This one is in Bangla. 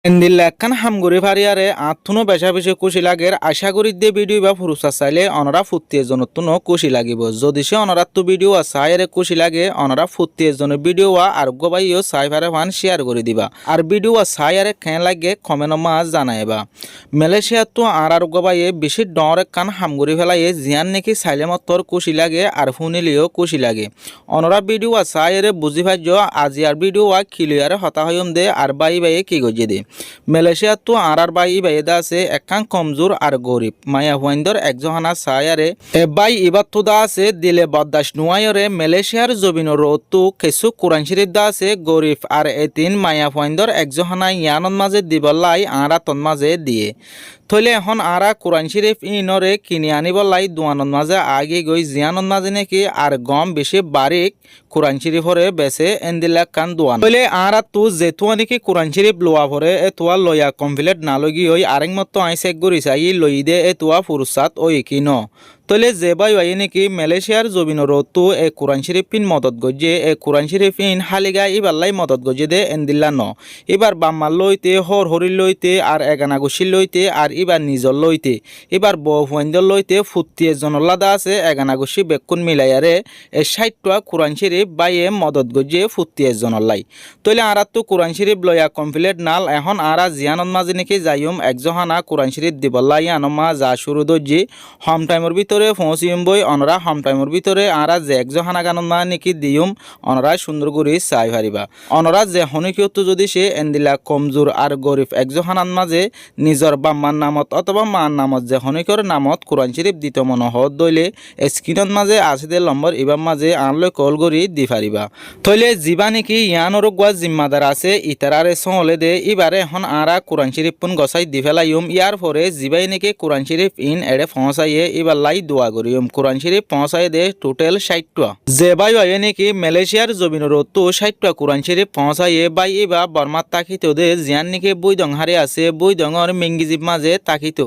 এন্দিল্লাখান হামগুড়ি ফারিয়ারে আত্মনো বেশা বেশি খুশি লাগের আশা করি দে ভিডিও বা ফুরুসা চাইলে অনরা ফুর্তির জন্য তুনো খুশি লাগিব যদি সে অনরাত ভিডিও চাইরে খুশি লাগে অনরা ফুর্তির জন্য ভিডিও আরোগ্য বাইও চাইফারে ফান শেয়ার করে দিবা আর ভিডিও চাইরে কেন লাগে কমেন্ট মাছ জানাইবা মালয়েশিয়া তো আর আরোগ্য বাইয়ে বেশি ডর কান হামগুড়ি ফেলাইয়ে জিয়ান নাকি চাইলে মতর খুশি লাগে আর শুনিলেও খুশি লাগে অনরা ভিডিও চাইরে বুঝি ভাজ্য আজি আর video ক্লিয়ারে Hota হইম they R by বাইয়ে কি গজে দে মালয়েশিয়া তো আর বাই বাইদা আছে একান কমজোর আর গরিব মায়া হুয়াইন্দর একজহানা সায়ারে এ বাই ইবাত তো দা আছে দিলে বদাস নুয়ায়রে মালয়েশিয়ার জবিনর তো কিছু কোরআন শরীফ দা আছে গরিব আর এতিন মায়া হুয়াইন্দর একজহানা ইয়ানন মাঝে দিবলাই আরা তন মাঝে দিয়ে থইলে এখন আরা কোরআন শরীফ ইনরে কিনে আনিবলাই দোয়ানন মাঝে আগে গই জিয়ানন মাঝে নাকি আর গম বেশি বারিক কোরআন শরীফরে বেছে এন্দিলা কান দোয়ান থইলে আরা তো যেতুয়া নাকি কোরআন শরীফ লোয়া ভরে এতুয়া লয়া কমপ্লিট না লগি ওই আরেক মতো আইসেক গরিসা ই লই দে এতুয়া ফুরসাত ওই কি ন তলে যে বাই বাই নাকি মালয়েশিয়ার জবিনর তো এ কোরআন শরীফ পিন মদত গজে এ কোরআন শরীফ ইন হালিগা ইবাল্লাই মদত গজে দে এন্দিল্লা ন এবার বাম্মাল লইতে হর হরির লইতে আর এগানা গুছির লইতে আর এবার নিজর লইতে এবার বহুয়াইন্দর লইতে ফুটিয়ে জনলাদা আছে এগানা গুছি বেকুন মিলাইয়ারে এ 60টা কোরআন শরীফ বাইয়ে মদত গজে ফুটিয়ে জনলাই তলে আর তো কোরআন শরীফ লয়া কমপ্লিট নাল এখন আরা জিয়ানন মাঝে নাকি যাইম একজহানা কোরআন শরীফ দিবল্লাই আনমা যা শুরু দজি হোম টাইমের ভিতরে পৌঁছিম বই অনরা হোম টাইমের ভিতরে আরা যে একজহানা গানন মা নাকি দিয়ম অনরা সুন্দর করে চাই পারিবা অনরা যে হনিকিয়ত যদি সে এন্দিলা কমজোর আর গরিব একজহানান মাঝে নিজর বাম্মার নামত অথবা মার নামত যে হনিকর নামত কোরআন শরীফ দিত মন হত দইলে স্ক্রিনত মাঝে আছে দে নম্বর ইবার মাঝে আনলে কল করি দি পারিবা থইলে জিবা নাকি ইয়ানর গোয়া জিম্মাদার আছে ইতারারে সহলে দে এবারে এখন আরা কোরআন শরীফ পুন গসাই দি ফেলাইম ইয়ার পরে জিবাই নাকি কোরআন শরীফ ইন এড়ে পৌঁছাইয়ে এবার লাই দোয়া করিম কোরআন শরীফ পৌঁছাই দে টোটাল 60টা যে বাই বাই নাকি মালয়েশিয়ার জমিনর তো 60টা কোরআন শরীফ পৌঁছাইয়ে বাই এবার বর্মার তাকিত দে জিয়ান নাকি বই দং হারে আছে বই দঙর মেঙ্গিজিব মাঝে তাকিত